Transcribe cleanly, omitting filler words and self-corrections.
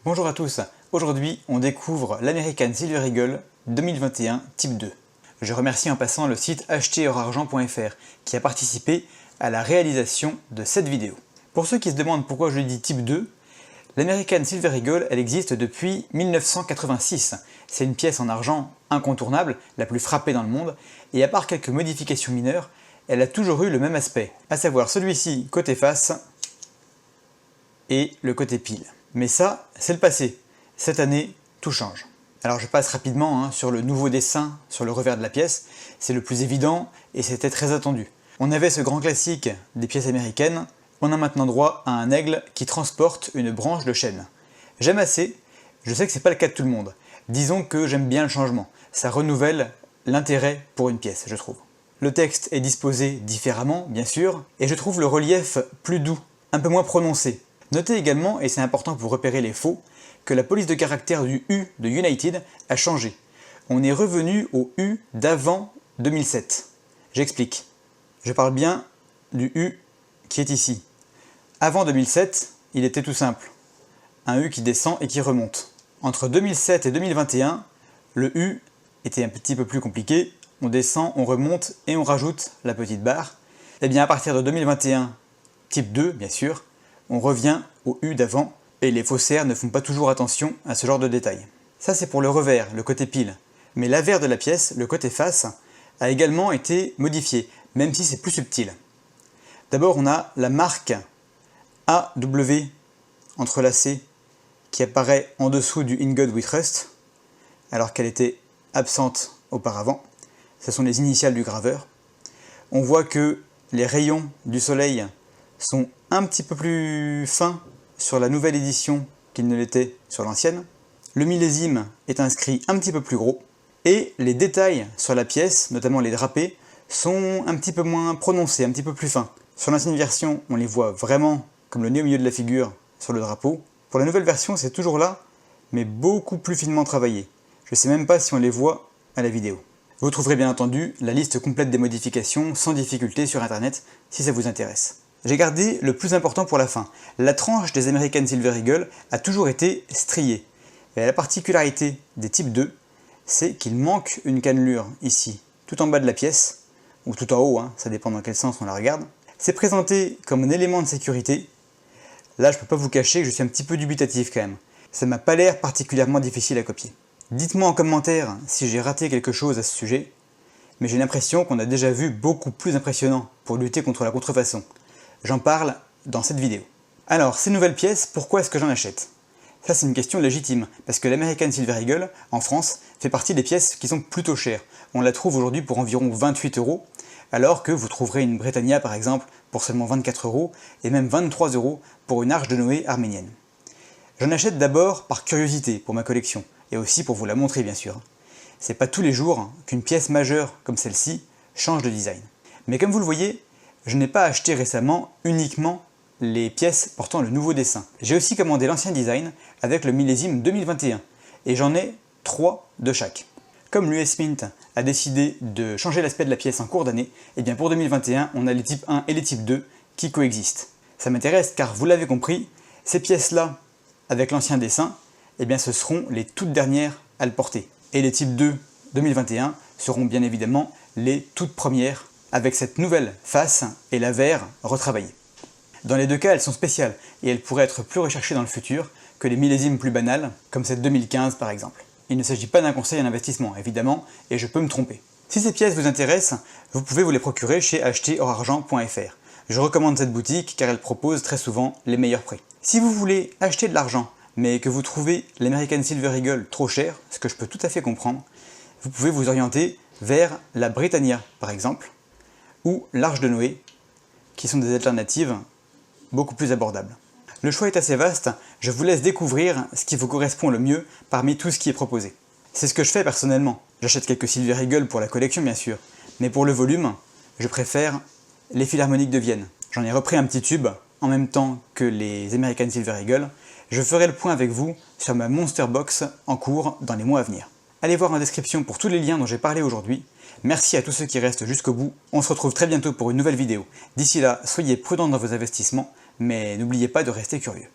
Bonjour à tous, aujourd'hui on découvre l'American Silver Eagle 2021 Type 2. Je remercie en passant le site acheterhorargent.fr qui a participé à la réalisation de cette vidéo. Pour ceux qui se demandent pourquoi je dis Type 2, l'American Silver Eagle elle existe depuis 1986. C'est une pièce en argent incontournable, la plus frappée dans le monde, et à part quelques modifications mineures, elle a toujours eu le même aspect, à savoir celui-ci côté face et le côté pile. Mais ça, c'est le passé. Cette année, tout change. Alors je passe rapidement sur le nouveau dessin sur le revers de la pièce. C'est le plus évident et c'était très attendu. On avait ce grand classique des pièces américaines. On a maintenant droit à un aigle qui transporte une branche de chêne. J'aime assez. Je sais que c'est pas le cas de tout le monde. Disons que j'aime bien le changement. Ça renouvelle l'intérêt pour une pièce, je trouve. Le texte est disposé différemment, bien sûr, et je trouve le relief plus doux, un peu moins prononcé. Notez également, et c'est important pour repérer les faux, que la police de caractère du U de United a changé. On est revenu au U d'avant 2007. J'explique. Je parle bien du U qui est ici. Avant 2007, il était tout simple. Un U qui descend et qui remonte. Entre 2007 et 2021, le U était un petit peu plus compliqué. On descend, on remonte et on rajoute la petite barre. Et bien à partir de 2021, type 2 bien sûr, on revient au U d'avant, et les faussaires ne font pas toujours attention à ce genre de détails. Ça c'est pour le revers, le côté pile. Mais l'avers de la pièce, le côté face, a également été modifié, même si c'est plus subtil. D'abord on a la marque AW entrelacée qui apparaît en dessous du In God We Trust, alors qu'elle était absente auparavant. Ce sont les initiales du graveur. On voit que les rayons du soleil sont un petit peu plus fins sur la nouvelle édition qu'ils ne l'étaient sur l'ancienne. Le millésime est inscrit un petit peu plus gros. Et les détails sur la pièce, notamment les drapés, sont un petit peu moins prononcés, un petit peu plus fins. Sur l'ancienne version, on les voit vraiment comme le nez au milieu de la figure sur le drapeau. Pour la nouvelle version, c'est toujours là, mais beaucoup plus finement travaillé. Je ne sais même pas si on les voit à la vidéo. Vous trouverez bien entendu la liste complète des modifications sans difficulté sur internet si ça vous intéresse. J'ai gardé le plus important pour la fin. La tranche des American Silver Eagle a toujours été striée. Et la particularité des types 2, c'est qu'il manque une cannelure ici, tout en bas de la pièce, ou tout en haut, ça dépend dans quel sens on la regarde. C'est présenté comme un élément de sécurité. Là, je ne peux pas vous cacher que je suis un petit peu dubitatif quand même. Ça m'a pas l'air particulièrement difficile à copier. Dites-moi en commentaire si j'ai raté quelque chose à ce sujet, mais j'ai l'impression qu'on a déjà vu beaucoup plus impressionnant pour lutter contre la contrefaçon. J'en parle dans cette vidéo. Alors, ces nouvelles pièces, pourquoi est-ce que j'en achète? Ça c'est une question légitime, parce que l'American Silver Eagle, en France, fait partie des pièces qui sont plutôt chères. On la trouve aujourd'hui pour environ 28 €, alors que vous trouverez une Britannia par exemple pour seulement 24 €, et même 23 € pour une Arche de Noé arménienne. J'en achète d'abord par curiosité pour ma collection, et aussi pour vous la montrer bien sûr. C'est pas tous les jours qu'une pièce majeure comme celle-ci change de design. Mais comme vous le voyez, je n'ai pas acheté récemment uniquement les pièces portant le nouveau dessin. J'ai aussi commandé l'ancien design avec le millésime 2021 et j'en ai 3 de chaque. Comme l'US Mint a décidé de changer l'aspect de la pièce en cours d'année, et bien pour 2021 on a les types 1 et les types 2 qui coexistent. Ça m'intéresse car vous l'avez compris, ces pièces-là avec l'ancien dessin, et bien ce seront les toutes dernières à le porter. Et les types 2 2021 seront bien évidemment les toutes premières avec cette nouvelle face et l'avers retravaillé. Dans les deux cas, elles sont spéciales et elles pourraient être plus recherchées dans le futur que les millésimes plus banales, comme cette 2015 par exemple. Il ne s'agit pas d'un conseil en investissement, évidemment, et je peux me tromper. Si ces pièces vous intéressent, vous pouvez vous les procurer chez acheterhorargent.fr. Je recommande cette boutique car elle propose très souvent les meilleurs prix. Si vous voulez acheter de l'argent, mais que vous trouvez l'American Silver Eagle trop cher, ce que je peux tout à fait comprendre, vous pouvez vous orienter vers la Britannia par exemple, ou l'Arche de Noé, qui sont des alternatives beaucoup plus abordables. Le choix est assez vaste, je vous laisse découvrir ce qui vous correspond le mieux parmi tout ce qui est proposé. C'est ce que je fais personnellement. J'achète quelques Silver Eagle pour la collection bien sûr, mais pour le volume, je préfère les Philharmoniques de Vienne. J'en ai repris un petit tube en même temps que les American Silver Eagle. Je ferai le point avec vous sur ma Monster Box en cours dans les mois à venir. Allez voir en description pour tous les liens dont j'ai parlé aujourd'hui. Merci à tous ceux qui restent jusqu'au bout. On se retrouve très bientôt pour une nouvelle vidéo. D'ici là, soyez prudents dans vos investissements, mais n'oubliez pas de rester curieux.